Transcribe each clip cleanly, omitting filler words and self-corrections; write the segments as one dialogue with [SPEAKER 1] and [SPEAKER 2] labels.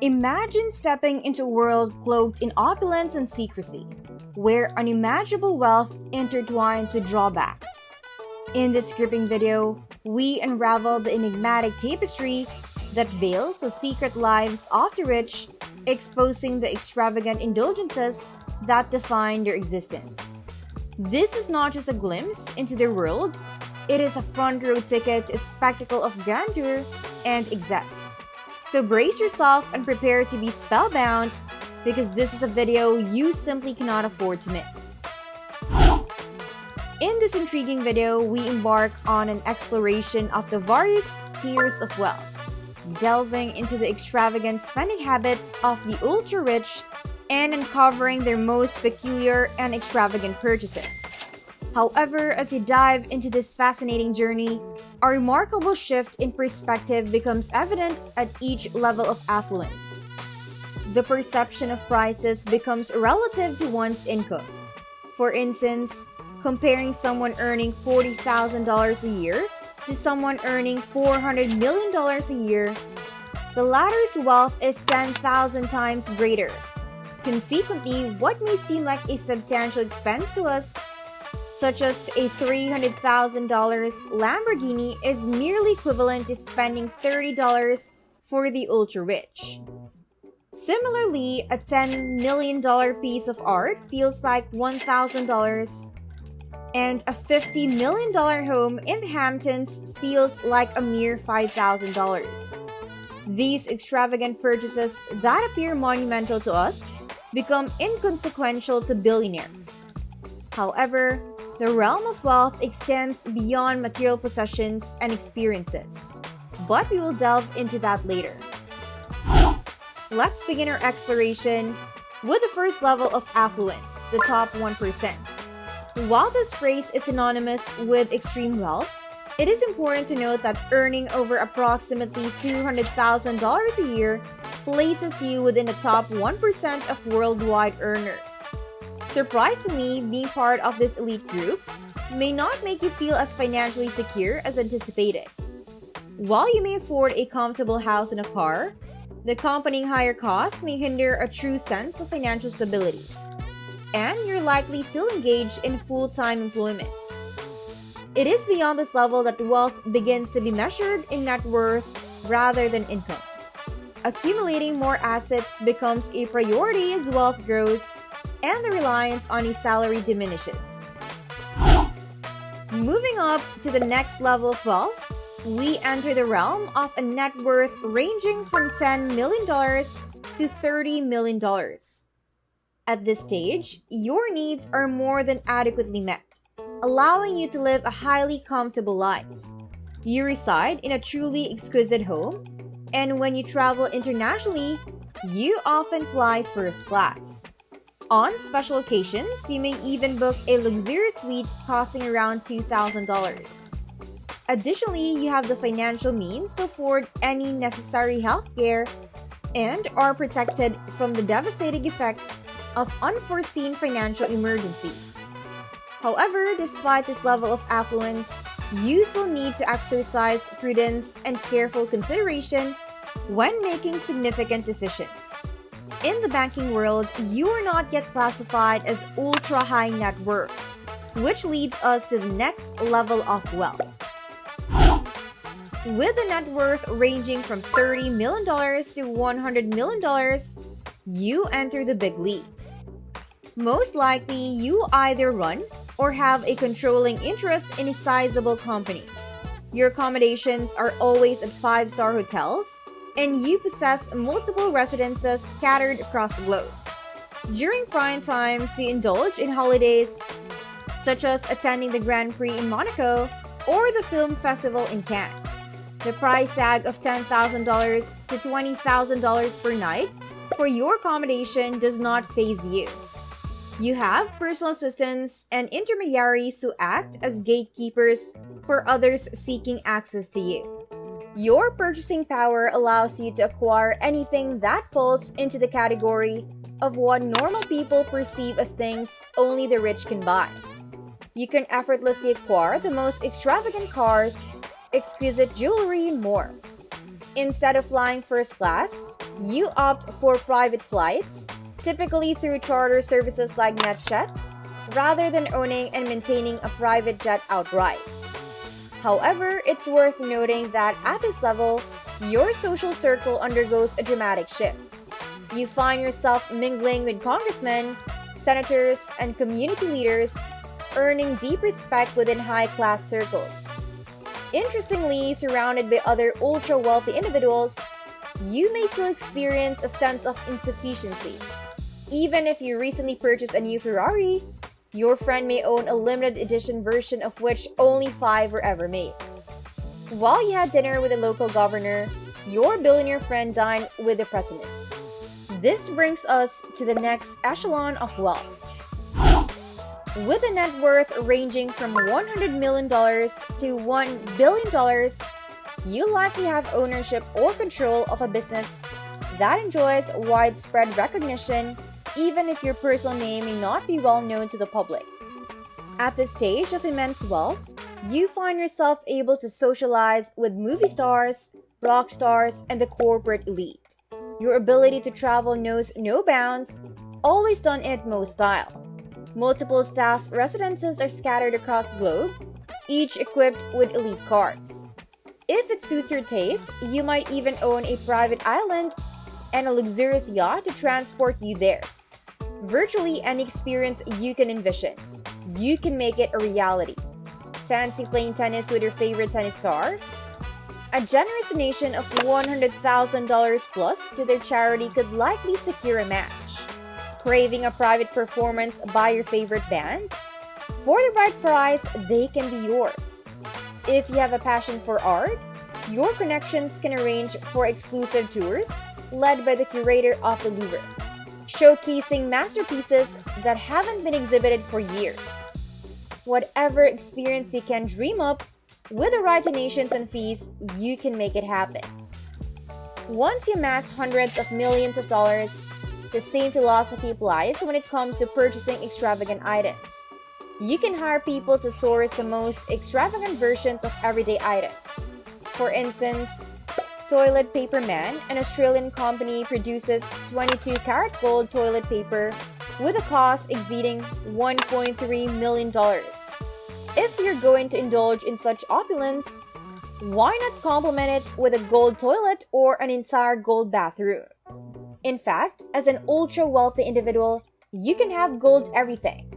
[SPEAKER 1] Imagine stepping into a world cloaked in opulence and secrecy, where unimaginable wealth intertwines with drawbacks. In this gripping video, we unravel the enigmatic tapestry that veils the secret lives of the rich, exposing the extravagant indulgences that define their existence. This is not just a glimpse into their world, it is a front row ticket to a spectacle of grandeur and excess. So brace yourself and prepare to be spellbound because this is a video you simply cannot afford to miss. In this intriguing video, we embark on an exploration of the various tiers of wealth, delving into the extravagant spending habits of the ultra-rich and uncovering their most peculiar and extravagant purchases. However, as you dive into this fascinating journey, a remarkable shift in perspective becomes evident at each level of affluence. The perception of prices becomes relative to one's income. For instance, comparing someone earning $40,000 a year to someone earning $400 million a year, the latter's wealth is 10,000 times greater. Consequently, what may seem like a substantial expense to us, such as a $300,000 Lamborghini, is merely equivalent to spending $30 for the ultra-rich. Similarly, a $10 million piece of art feels like $1,000, and a $50 million home in the Hamptons feels like a mere $5,000. These extravagant purchases that appear monumental to us become inconsequential to billionaires. However, the realm of wealth extends beyond material possessions and experiences, but we will delve into that later. Let's begin our exploration with the first level of affluence, the top 1%. While this phrase is synonymous with extreme wealth, it is important to note that earning over approximately $200,000 a year places you within the top 1% of worldwide earners. Surprisingly, being part of this elite group may not make you feel as financially secure as anticipated. While you may afford a comfortable house and a car, the accompanying higher costs may hinder a true sense of financial stability, and you're likely still engaged in full-time employment. It is beyond this level that wealth begins to be measured in net worth rather than income. Accumulating more assets becomes a priority as wealth grows and the reliance on a salary diminishes. Moving up to the next level of wealth, we enter the realm of a net worth ranging from $10 million to $30 million. At this stage, your needs are more than adequately met, allowing you to live a highly comfortable life. You reside in a truly exquisite home, and when you travel internationally, you often fly first class. On special occasions, you may even book a luxurious suite costing around $2,000. Additionally, you have the financial means to afford any necessary health care and are protected from the devastating effects of unforeseen financial emergencies. However, despite this level of affluence, you still need to exercise prudence and careful consideration when making significant decisions. In the banking world, you are not yet classified as ultra-high net worth, which leads us to the next level of wealth. With a net worth ranging from $30 million to $100 million, you enter the big leagues. Most likely, you either run or have a controlling interest in a sizable company. Your accommodations are always at 5-star hotels, and you possess multiple residences scattered across the globe. During prime times, you indulge in holidays such as attending the Grand Prix in Monaco or the film festival in Cannes. The price tag of $10,000 to $20,000 per night for your accommodation does not faze you. You have personal assistants and intermediaries who act as gatekeepers for others seeking access to you. Your purchasing power allows you to acquire anything that falls into the category of what normal people perceive as things only the rich can buy. You can effortlessly acquire the most extravagant cars exquisite jewelry, and more. Instead of flying first class, you opt for private flights, typically through charter services like NetJets, rather than owning and maintaining a private jet outright. However, it's worth noting that at this level, your social circle undergoes a dramatic shift. You find yourself mingling with congressmen, senators, and community leaders, earning deep respect within high-class circles. Interestingly, surrounded by other ultra-wealthy individuals, you may still experience a sense of insufficiency. Even if you recently purchased a new Ferrari, your friend may own a limited edition version of which only 5 were ever made. While you had dinner with a local governor, your billionaire friend dined with the president. This brings us to the next echelon of wealth. With a net worth ranging from $100 million to $1 billion, you likely have ownership or control of a business that enjoys widespread recognition, even if your personal name may not be well known to the public. At this stage of immense wealth, you find yourself able to socialize with movie stars, rock stars, and the corporate elite. Your ability to travel knows no bounds, always done itno style. Multiple staff residences are scattered across the globe, each equipped with elite cars. If it suits your taste, you might even own a private island and a luxurious yacht to transport you there. Virtually any experience you can envision, you can make it a reality. Fancy playing tennis with your favorite tennis star? A generous donation of $100,000 plus to their charity could likely secure a match. Craving a private performance by your favorite band? For the right price, they can be yours. If you have a passion for art, your connections can arrange for exclusive tours led by the curator of the Louvre, showcasing masterpieces that haven't been exhibited for years. Whatever experience you can dream up, with the right donations and fees, you can make it happen. Once you amass hundreds of millions of dollars, the same philosophy applies when it comes to purchasing extravagant items. You can hire people to source the most extravagant versions of everyday items. For instance, Toilet Paper Man, an Australian company, produces 22-karat gold toilet paper with a cost exceeding $1.3 million. If you're going to indulge in such opulence, why not complement it with a gold toilet or an entire gold bathroom? In fact, as an ultra-wealthy individual, you can have gold everything.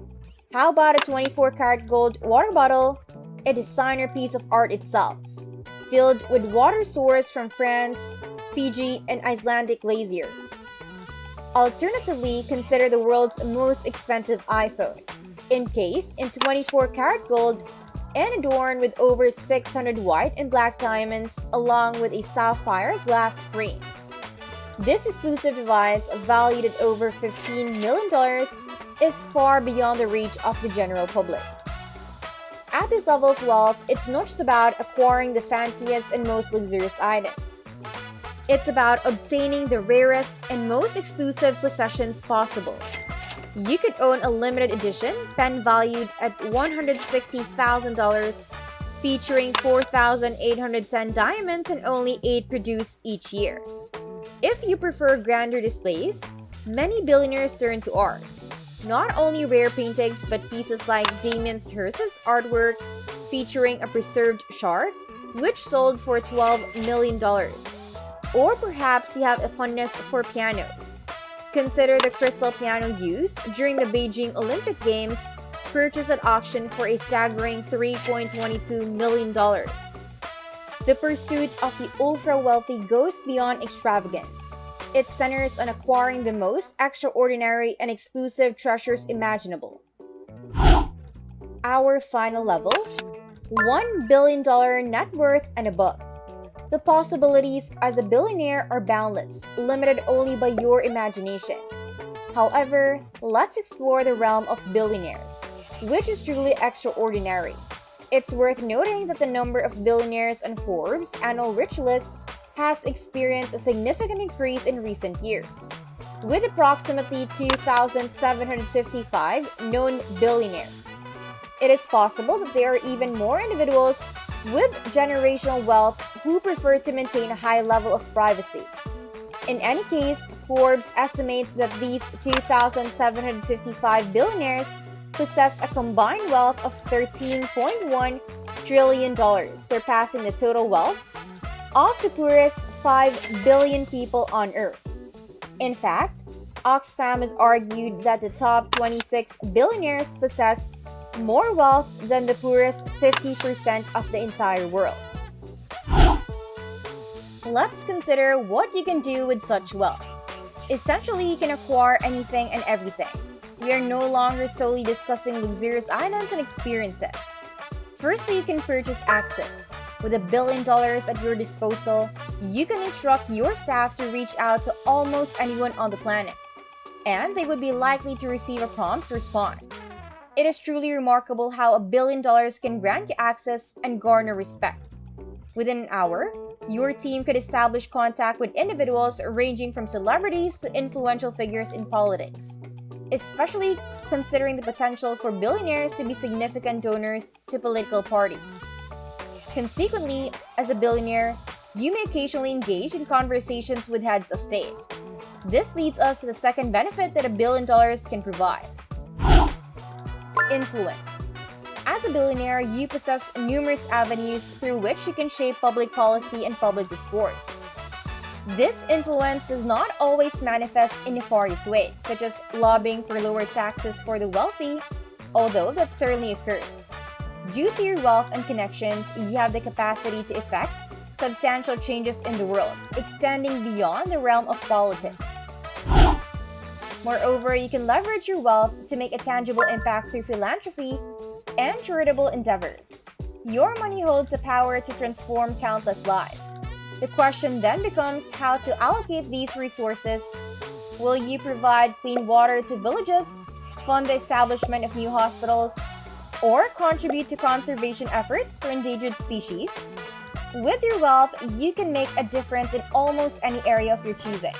[SPEAKER 1] How about a 24-karat gold water bottle, a designer piece of art itself, filled with water sourced from France, Fiji, and Icelandic glaciers? Alternatively, consider the world's most expensive iPhone, encased in 24-karat gold and adorned with over 600 white and black diamonds along with a sapphire glass screen. This exclusive device, valued at over $15 million, is far beyond the reach of the general public. At this level of wealth, it's not just about acquiring the fanciest and most luxurious items. It's about obtaining the rarest and most exclusive possessions possible. You could own a limited edition pen valued at $160,000, featuring 4,810 diamonds and only 8 produced each year. If you prefer grander displays, many billionaires turn to art. Not only rare paintings, but pieces like Damien Hirst's artwork featuring a preserved shark, which sold for $12 million. Or perhaps you have a fondness for pianos. Consider the crystal piano used during the Beijing Olympic Games, purchased at auction for a staggering $3.22 million. The pursuit of the ultra-wealthy goes beyond extravagance. It centers on acquiring the most extraordinary and exclusive treasures imaginable. Our final level, $1 billion net worth and above. The possibilities as a billionaire are boundless, limited only by your imagination. However, let's explore the realm of billionaires, which is truly extraordinary. It's worth noting that the number of billionaires on Forbes' annual rich list has experienced a significant increase in recent years, with approximately 2,755 known billionaires. It is possible that there are even more individuals with generational wealth who prefer to maintain a high level of privacy. In any case, Forbes estimates that these 2,755 billionaires possess a combined wealth of $13.1 trillion, surpassing the total wealth of the poorest 5 billion people on Earth. In fact, Oxfam has argued that the top 26 billionaires possess more wealth than the poorest 50% of the entire world. Let's consider what you can do with such wealth. Essentially, you can acquire anything and everything. We are no longer solely discussing luxurious items and experiences. Firstly, you can purchase access. With $1 billion at your disposal, you can instruct your staff to reach out to almost anyone on the planet, and they would be likely to receive a prompt response. It is truly remarkable how $1 billion can grant you access and garner respect. Within an hour, your team could establish contact with individuals ranging from celebrities to influential figures in politics, especially considering the potential for billionaires to be significant donors to political parties. Consequently, as a billionaire, you may occasionally engage in conversations with heads of state. This leads us to the second benefit that $1 billion can provide: influence. As a billionaire, you possess numerous avenues through which you can shape public policy and public discourse. This influence does not always manifest in nefarious ways, such as lobbying for lower taxes for the wealthy, although that certainly occurs. Due to your wealth and connections, you have the capacity to effect substantial changes in the world, extending beyond the realm of politics. Moreover, you can leverage your wealth to make a tangible impact through philanthropy and charitable endeavors. Your money holds the power to transform countless lives. The question then becomes how to allocate these resources. Will you provide clean water to villages, fund the establishment of new hospitals, or contribute to conservation efforts for endangered species? With your wealth, you can make a difference in almost any area of your choosing.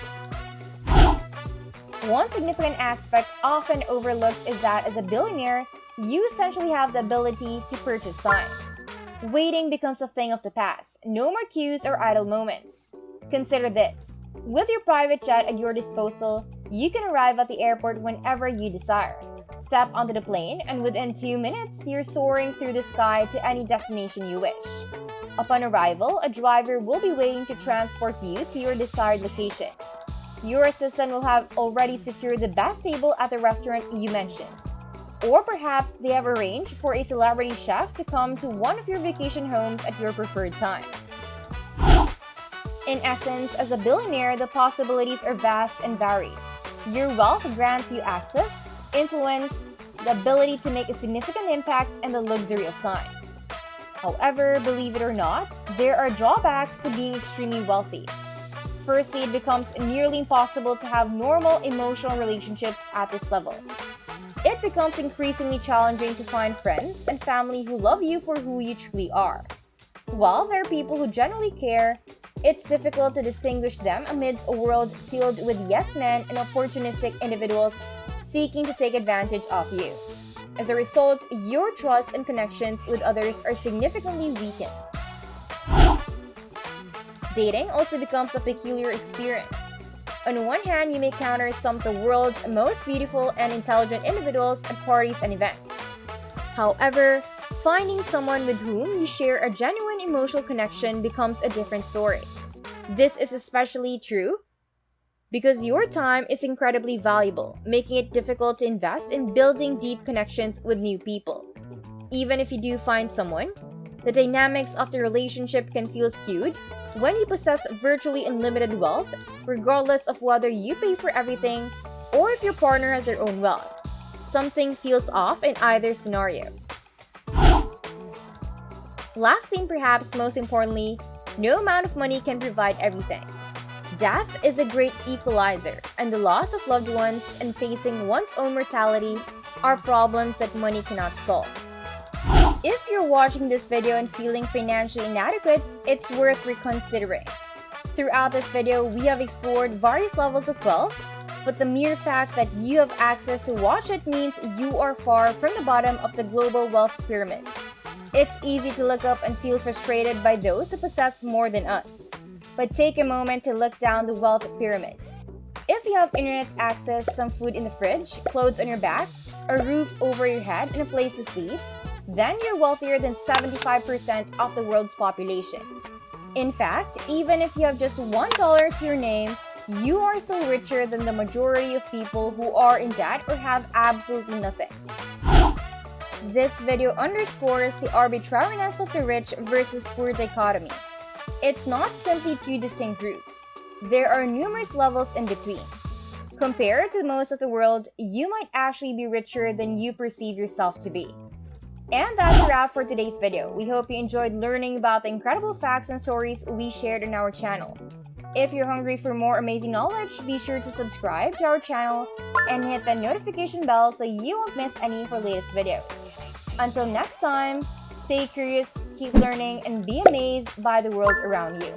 [SPEAKER 1] One significant aspect often overlooked is that as a billionaire, you essentially have the ability to purchase time. Waiting becomes a thing of the past. No more queues or idle moments. Consider this. With your private jet at your disposal, you can arrive at the airport whenever you desire. Step onto the plane, and within 2 minutes, you're soaring through the sky to any destination you wish. Upon arrival, a driver will be waiting to transport you to your desired location. Your assistant will have already secured the best table at the restaurant you mentioned. Or perhaps they have arranged for a celebrity chef to come to one of your vacation homes at your preferred time. In essence, as a billionaire, the possibilities are vast and varied. Your wealth grants you access, influence, the ability to make a significant impact, and the luxury of time. However, believe it or not, there are drawbacks to being extremely wealthy. Firstly, it becomes nearly impossible to have normal emotional relationships at this level. It becomes increasingly challenging to find friends and family who love you for who you truly are. While there are people who genuinely care, it's difficult to distinguish them amidst a world filled with yes men and opportunistic individuals seeking to take advantage of you. As a result, your trust and connections with others are significantly weakened. Dating also becomes a peculiar experience. On one hand, you may encounter some of the world's most beautiful and intelligent individuals at parties and events. However, finding someone with whom you share a genuine emotional connection becomes a different story. This is especially true because your time is incredibly valuable, making it difficult to invest in building deep connections with new people. Even if you do find someone, the dynamics of the relationship can feel skewed when you possess virtually unlimited wealth, regardless of whether you pay for everything or if your partner has their own wealth. Something feels off in either scenario. Lastly, and perhaps most importantly, no amount of money can provide everything. Death is a great equalizer, and the loss of loved ones and facing one's own mortality are problems that money cannot solve. If you're watching this video and feeling financially inadequate, it's worth reconsidering. Throughout this video, we have explored various levels of wealth, but the mere fact that you have access to watch it means you are far from the bottom of the global wealth pyramid. It's easy to look up and feel frustrated by those who possess more than us. But take a moment to look down the wealth pyramid. If you have internet access, some food in the fridge, clothes on your back, a roof over your head, and a place to sleep, then you're wealthier than 75% of the world's population. In fact, even if you have just $1 to your name, you are still richer than the majority of people who are in debt or have absolutely nothing. This video underscores the arbitrariness of the rich versus poor dichotomy. It's not simply two distinct groups. There are numerous levels in between. Compared to most of the world, you might actually be richer than you perceive yourself to be. And that's a wrap for today's video. We hope you enjoyed learning about the incredible facts and stories we shared on our channel. If you're hungry for more amazing knowledge, be sure to subscribe to our channel and hit the notification bell so you won't miss any of our latest videos. Until next time, stay curious, keep learning, and be amazed by the world around you.